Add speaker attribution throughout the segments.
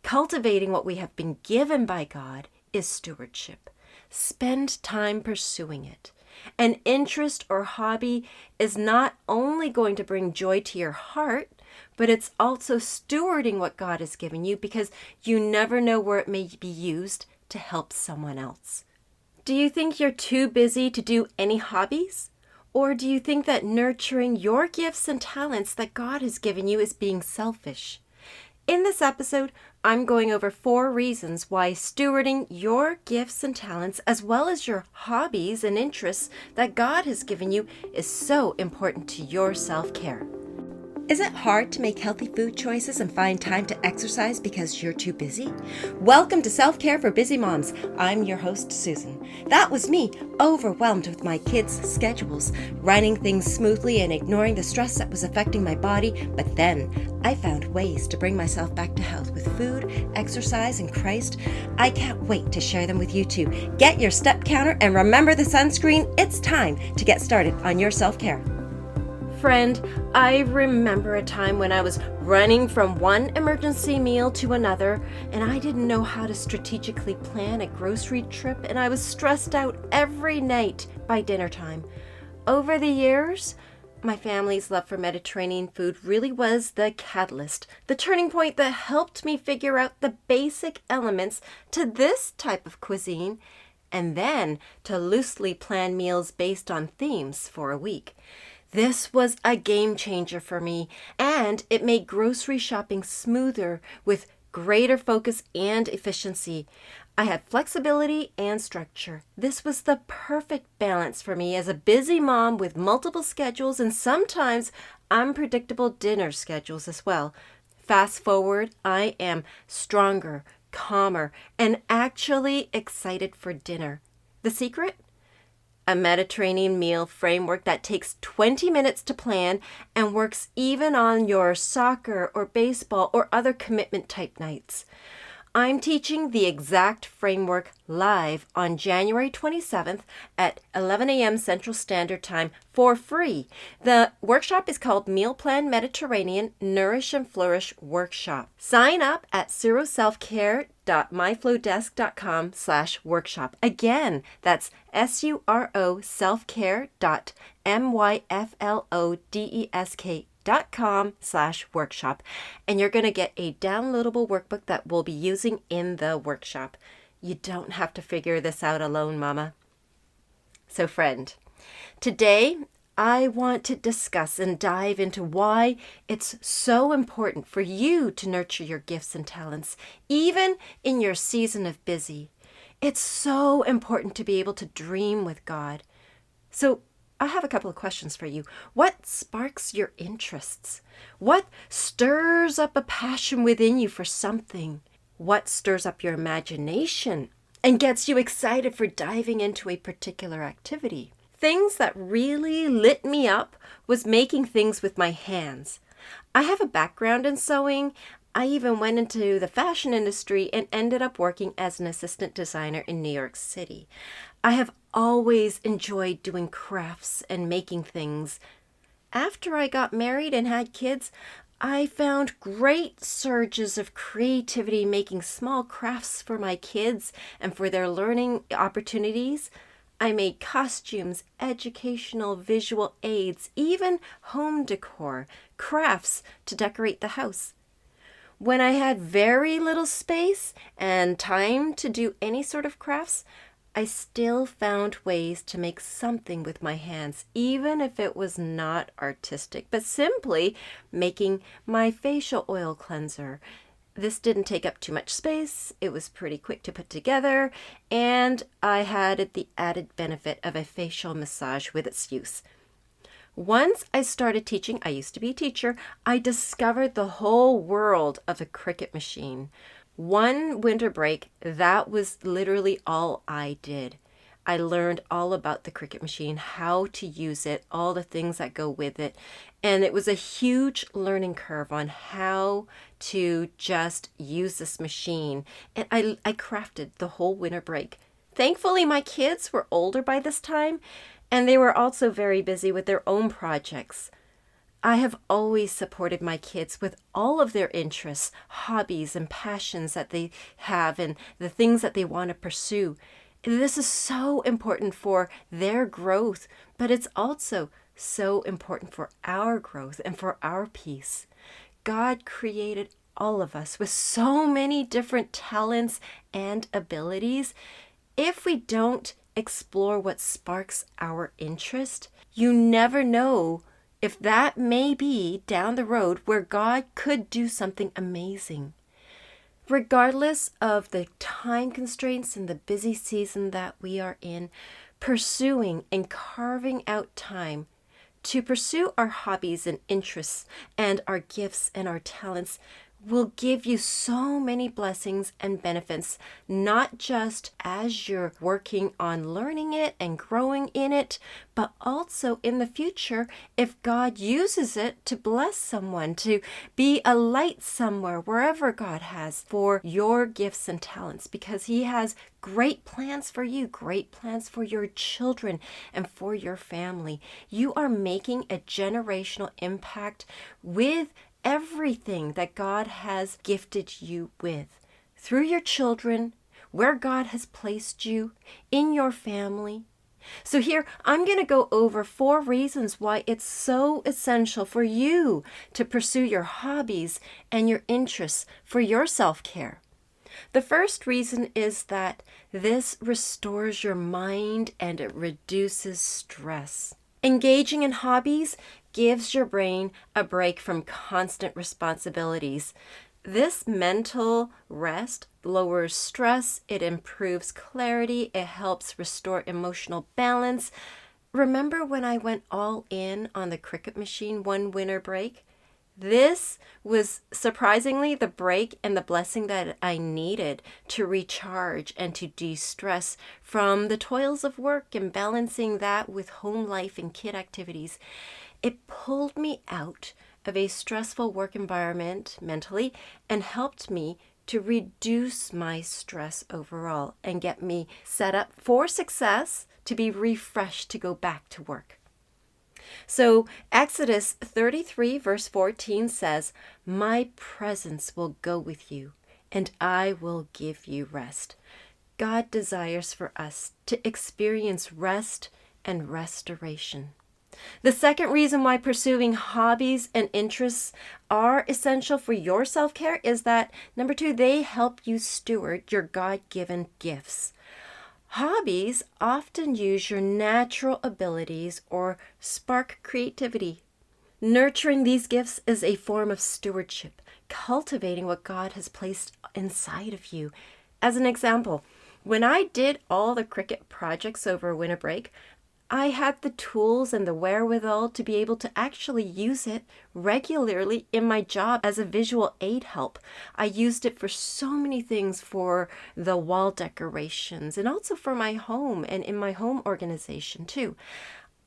Speaker 1: Cultivating what we have been given by God is stewardship. Spend time pursuing it. An interest or hobby is not only going to bring joy to your heart, but it's also stewarding what God has given you because you never know where it may be used to help someone else. Do you think you're too busy to do any hobbies? Or do you think that nurturing your gifts and talents that God has given you is being selfish? In this episode, I'm going over 4 reasons why stewarding your gifts and talents, as well as your hobbies and interests that God has given you, is so important to your self-care. Is it hard to make healthy food choices and find time to exercise because you're too busy? Welcome to Self-Care for Busy Moms. I'm your host, Susan. That was me, overwhelmed with my kids' schedules, running things smoothly and ignoring the stress that was affecting my body. But then I found ways to bring myself back to health with food, exercise, and Christ. I can't wait to share them with you too. Get your step counter and remember the sunscreen. It's time to get started on your self-care. Friend, I remember a time when I was running from one emergency meal to another, and I didn't know how to strategically plan a grocery trip, and I was stressed out every night by dinner time. Over the years, my family's love for Mediterranean food really was the catalyst, the turning point that helped me figure out the basic elements to this type of cuisine, and then to loosely plan meals based on themes for a week. This was a game changer for me, and it made grocery shopping smoother with greater focus and efficiency. I had flexibility and structure. This was the perfect balance for me as a busy mom with multiple schedules and sometimes unpredictable dinner schedules as well. Fast forward, I am stronger, calmer, and actually excited for dinner. The secret? A Mediterranean meal framework that takes 20 minutes to plan and works even on your soccer or baseball or other commitment type nights. I'm teaching the exact framework live on January 27th at 11 a.m. Central Standard Time for free. The workshop is called Meal Plan Mediterranean Nourish and Flourish Workshop. Sign up at suroselfcare.myflowdesk.com/workshop. Again, that's SURO selfcare.myflowdesk.com/workshop, and you're going to get a downloadable workbook that we'll be using in the workshop. You don't have to figure this out alone, Mama. So friend, today I want to discuss and dive into why it's so important for you to nurture your gifts and talents, even in your season of busy. It's so important to be able to dream with God. So I have a couple of questions for you. What sparks your interests? What stirs up a passion within you for something? What stirs up your imagination and gets you excited for diving into a particular activity? Things that really lit me up was making things with my hands. I have a background in sewing. I even went into the fashion industry and ended up working as an assistant designer in New York City. I have always enjoyed doing crafts and making things. After I got married and had kids, I found great surges of creativity making small crafts for my kids and for their learning opportunities. I made costumes, educational visual aids, even home decor, crafts to decorate the house. When I had very little space and time to do any sort of crafts, I still found ways to make something with my hands, even if it was not artistic, but simply making my facial oil cleanser. This didn't take up too much space, it was pretty quick to put together, and I had the added benefit of a facial massage with its use. Once I started teaching, I used to be a teacher, I discovered the whole world of the Cricut machine. One winter break, that was literally all I did. I learned all about the Cricut machine, how to use it, all the things that go with it. And it was a huge learning curve on how to just use this machine. And I crafted the whole winter break. Thankfully, my kids were older by this time, and they were also very busy with their own projects. I have always supported my kids with all of their interests, hobbies, and passions that they have and the things that they want to pursue. This is so important for their growth, but it's also so important for our growth and for our peace. God created all of us with so many different talents and abilities. If we don't explore what sparks our interest, you never know if that may be down the road where God could do something amazing. Regardless of the time constraints and the busy season that we are in, pursuing and carving out time to pursue our hobbies and interests and our gifts and our talents will give you so many blessings and benefits, not just as you're working on learning it and growing in it, but also in the future if God uses it to bless someone, to be a light somewhere, wherever God has for your gifts and talents, because He has great plans for you, great plans for your children and for your family. You are making a generational impact with everything that God has gifted you with through your children, where God has placed you, in your family. So here, I'm going to go over 4 reasons why it's so essential for you to pursue your hobbies and your interests for your self-care. The first reason is that this restores your mind and it reduces stress. Engaging in hobbies gives your brain a break from constant responsibilities. This mental rest lowers stress, it improves clarity, it helps restore emotional balance. Remember when I went all in on the cricket machine one winter break? This was surprisingly the break and the blessing that I needed to recharge and to de-stress from the toils of work and balancing that with home life and kid activities. It pulled me out of a stressful work environment mentally and helped me to reduce my stress overall and get me set up for success, to be refreshed to go back to work. So Exodus 33 verse 14 says, "My presence will go with you, and I will give you rest." God desires for us to experience rest and restoration. The second reason why pursuing hobbies and interests are essential for your self-care is that, number 2, they help you steward your God-given gifts. Hobbies often use your natural abilities or spark creativity. Nurturing these gifts is a form of stewardship, cultivating what God has placed inside of you. As an example, when I did all the cricket projects over winter break, I had the tools and the wherewithal to be able to actually use it regularly in my job as a visual aid help. I used it for so many things, for the wall decorations and also for my home and in my home organization too.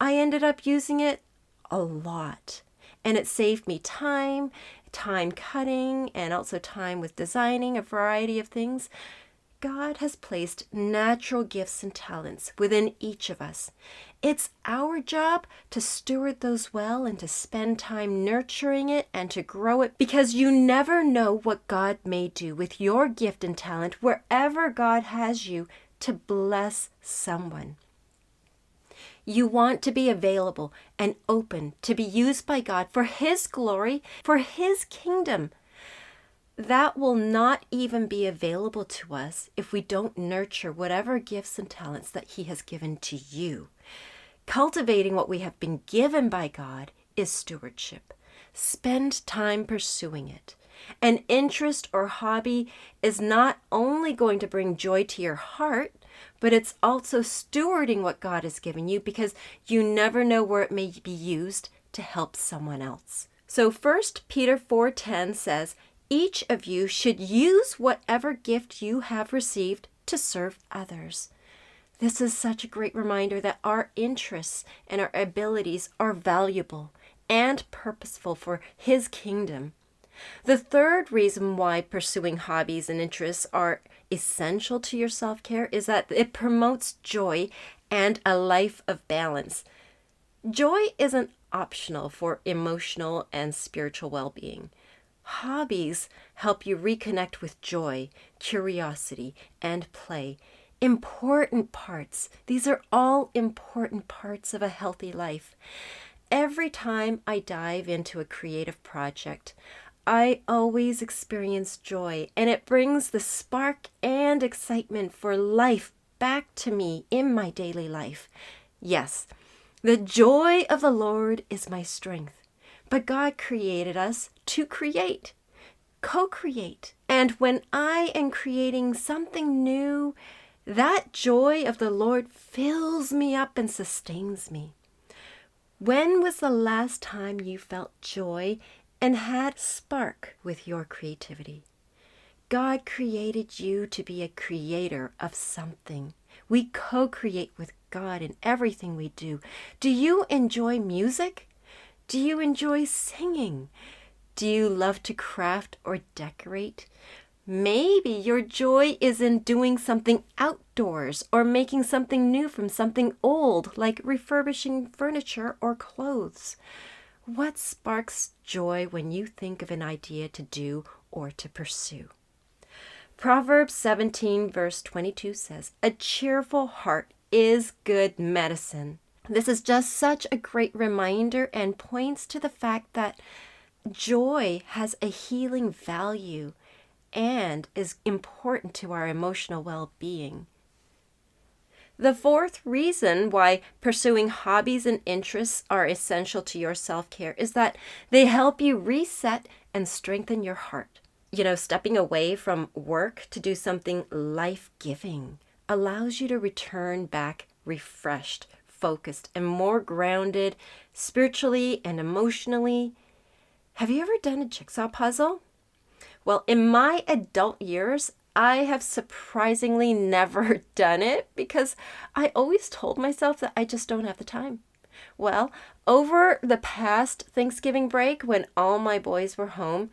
Speaker 1: I ended up using it a lot, and it saved me time cutting, and also time with designing a variety of things. God has placed natural gifts and talents within each of us. It's our job to steward those well and to spend time nurturing it and to grow it, because you never know what God may do with your gift and talent wherever God has you to bless someone. You want to be available and open to be used by God for His glory, for His kingdom. That will not even be available to us if we don't nurture whatever gifts and talents that He has given to you. Cultivating what we have been given by God is stewardship. Spend time pursuing it. An interest or hobby is not only going to bring joy to your heart, but it's also stewarding what God has given you, because you never know where it may be used to help someone else. So 1 Peter 4:10 says, "Each of you should use whatever gift you have received to serve others." This is such a great reminder that our interests and our abilities are valuable and purposeful for His kingdom. The third reason why pursuing hobbies and interests are essential to your self-care is that it promotes joy and a life of balance. Joy isn't optional for emotional and spiritual well-being. Hobbies help you reconnect with joy, curiosity, and play. Important parts. These are all important parts of a healthy life. Every time I dive into a creative project, I always experience joy, and it brings the spark and excitement for life back to me in my daily life. Yes, the joy of the Lord is my strength. But God created us to create, co-create. And when I am creating something new, that joy of the Lord fills me up and sustains me. When was the last time you felt joy and had spark with your creativity? God created you to be a creator of something. We co-create with God in everything we do. Do you enjoy music? Do you enjoy singing? Do you love to craft or decorate? Maybe your joy is in doing something outdoors or making something new from something old, like refurbishing furniture or clothes. What sparks joy when you think of an idea to do or to pursue? Proverbs 17 verse 22 says, "A cheerful heart is good medicine." This is just such a great reminder and points to the fact that joy has a healing value and is important to our emotional well-being. The fourth reason why pursuing hobbies and interests are essential to your self-care is that they help you reset and strengthen your heart. Stepping away from work to do something life-giving allows you to return back refreshed, focused, and more grounded spiritually and emotionally. Have you ever done a jigsaw puzzle? Well, in my adult years, I have surprisingly never done it because I always told myself that I just don't have the time. Well, over the past Thanksgiving break, when all my boys were home,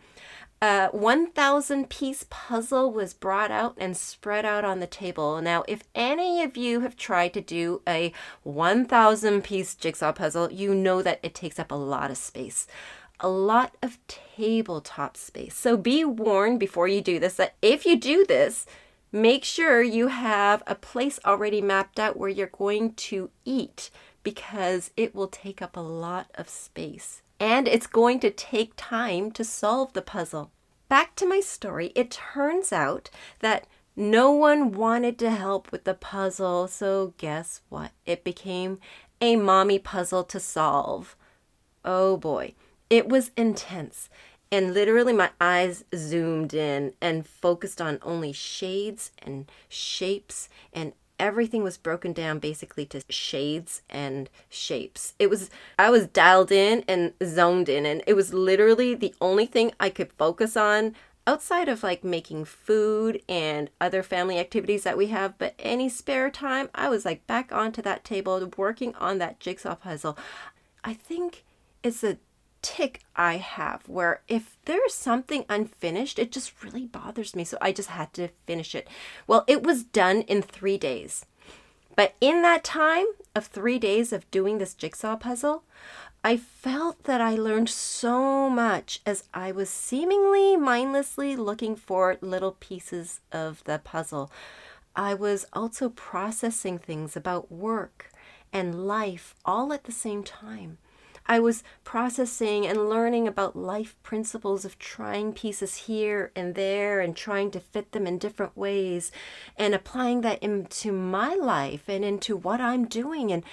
Speaker 1: a 1,000-piece puzzle was brought out and spread out on the table. Now, if any of you have tried to do a 1,000-piece jigsaw puzzle, you know that it takes up a lot of space. A lot of tabletop space. So be warned before you do this that if you do this, make sure you have a place already mapped out where you're going to eat because it will take up a lot of space. And it's going to take time to solve the puzzle. Back to my story, it turns out that no one wanted to help with the puzzle, so guess what? It became a mommy puzzle to solve. Oh boy. It was intense, and literally my eyes zoomed in and focused on only shades and shapes, and everything was broken down basically to shades and shapes. I was dialed in and zoned in, and it was literally the only thing I could focus on outside of like making food and other family activities that we have. But any spare time, I was like back onto that table working on that jigsaw puzzle. I think it's a tick I have where if there's something unfinished, it just really bothers me. So I just had to finish it. Well, it was done in 3 days. But in that time of 3 days of doing this jigsaw puzzle, I felt that I learned so much as I was seemingly mindlessly looking for little pieces of the puzzle. I was also processing things about work and life all at the same time. I was processing and learning about life principles of trying pieces here and there and trying to fit them in different ways and applying that into my life and into what I'm doing, and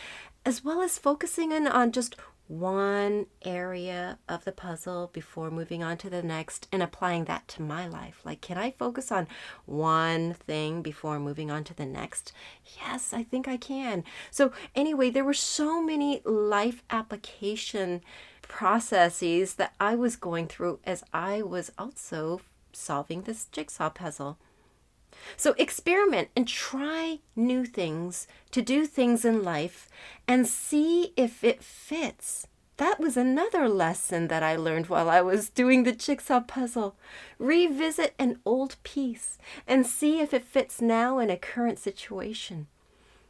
Speaker 1: as well as focusing in on just one area of the puzzle before moving on to the next and applying that to my life. Like, can I focus on one thing before moving on to the next? Yes, I think I can. So anyway, there were so many life application processes that I was going through as I was also solving this jigsaw puzzle. So experiment and try new things to do things in life and see if it fits. That was another lesson that I learned while I was doing the jigsaw puzzle. Revisit an old piece and see if it fits now in a current situation.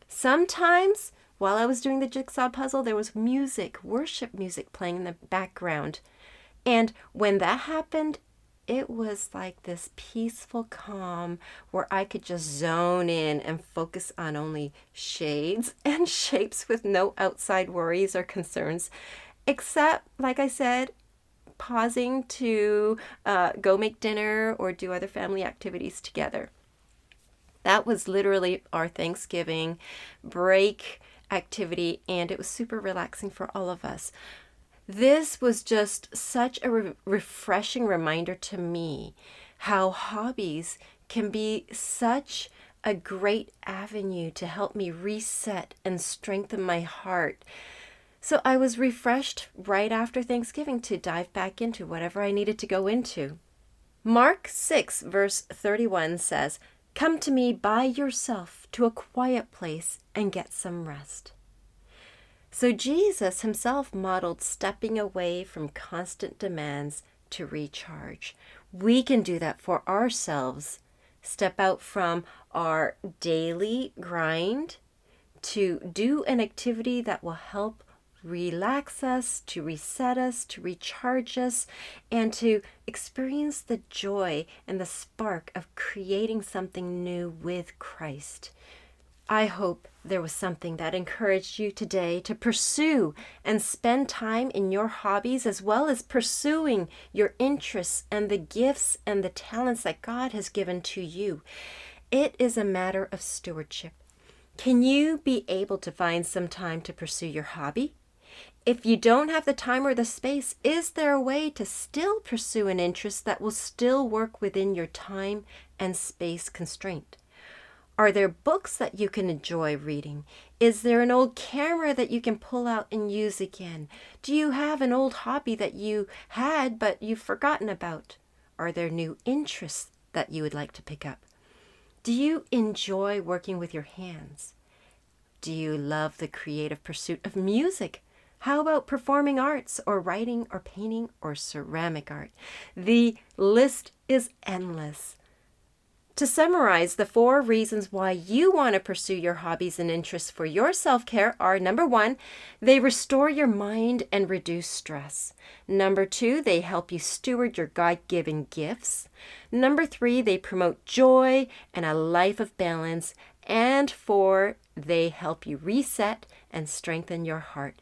Speaker 1: Sometimes while I was doing the jigsaw puzzle, there was music, worship music playing in the background. And when that happened, it was like this peaceful calm where I could just zone in and focus on only shades and shapes with no outside worries or concerns, except, like I said, pausing to go make dinner or do other family activities together. That was literally our Thanksgiving break activity, and it was super relaxing for all of us. This was just such a refreshing reminder to me how hobbies can be such a great avenue to help me reset and strengthen my heart. So I was refreshed right after Thanksgiving to dive back into whatever I needed to go into. Mark 6, verse 31 says, "Come to me by yourself to a quiet place and get some rest." So Jesus himself modeled stepping away from constant demands to recharge. We can do that for ourselves. Step out from our daily grind to do an activity that will help relax us, to reset us, to recharge us, and to experience the joy and the spark of creating something new with Christ. I hope there was something that encouraged you today to pursue and spend time in your hobbies, as well as pursuing your interests and the gifts and the talents that God has given to you. It is a matter of stewardship. Can you be able to find some time to pursue your hobby? If you don't have the time or the space, is there a way to still pursue an interest that will still work within your time and space constraint? Are there books that you can enjoy reading? Is there an old camera that you can pull out and use again? Do you have an old hobby that you had but you've forgotten about? Are there new interests that you would like to pick up? Do you enjoy working with your hands? Do you love the creative pursuit of music? How about performing arts or writing or painting or ceramic art? The list is endless. To summarize, the 4 reasons why you want to pursue your hobbies and interests for your self-care are: number 1, they restore your mind and reduce stress. Number 2, they help you steward your God-given gifts. Number 3, they promote joy and a life of balance. And 4, they help you reset and strengthen your heart.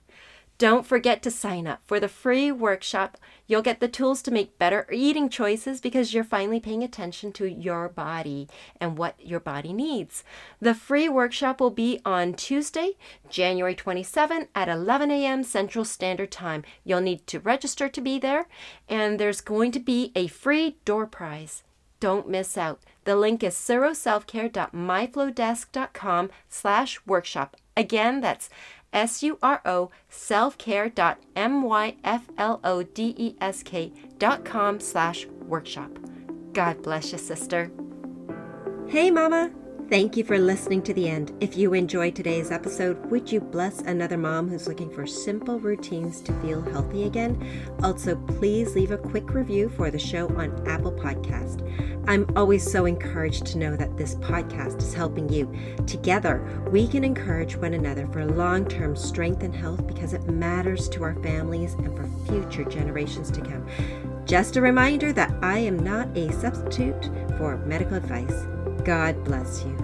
Speaker 1: Don't forget to sign up for the free workshop. You'll get the tools to make better eating choices because you're finally paying attention to your body and what your body needs. The free workshop will be on Tuesday, January 27 at 11 a.m. Central Standard Time. You'll need to register to be there, and there's going to be a free door prize. Don't miss out. The link is suroselfcare.myflowdesk.com/workshop. Again, that's SURO selfcare.myflowdesk.com/workshop. God bless you, sister. Hey, Mama. Thank you for listening to the end. If you enjoyed today's episode, would you bless another mom who's looking for simple routines to feel healthy again? Also, please leave a quick review for the show on Apple Podcast. I'm always so encouraged to know that this podcast is helping you. Together, we can encourage one another for long-term strength and health because it matters to our families and for future generations to come. Just a reminder that I am not a substitute for medical advice. God bless you.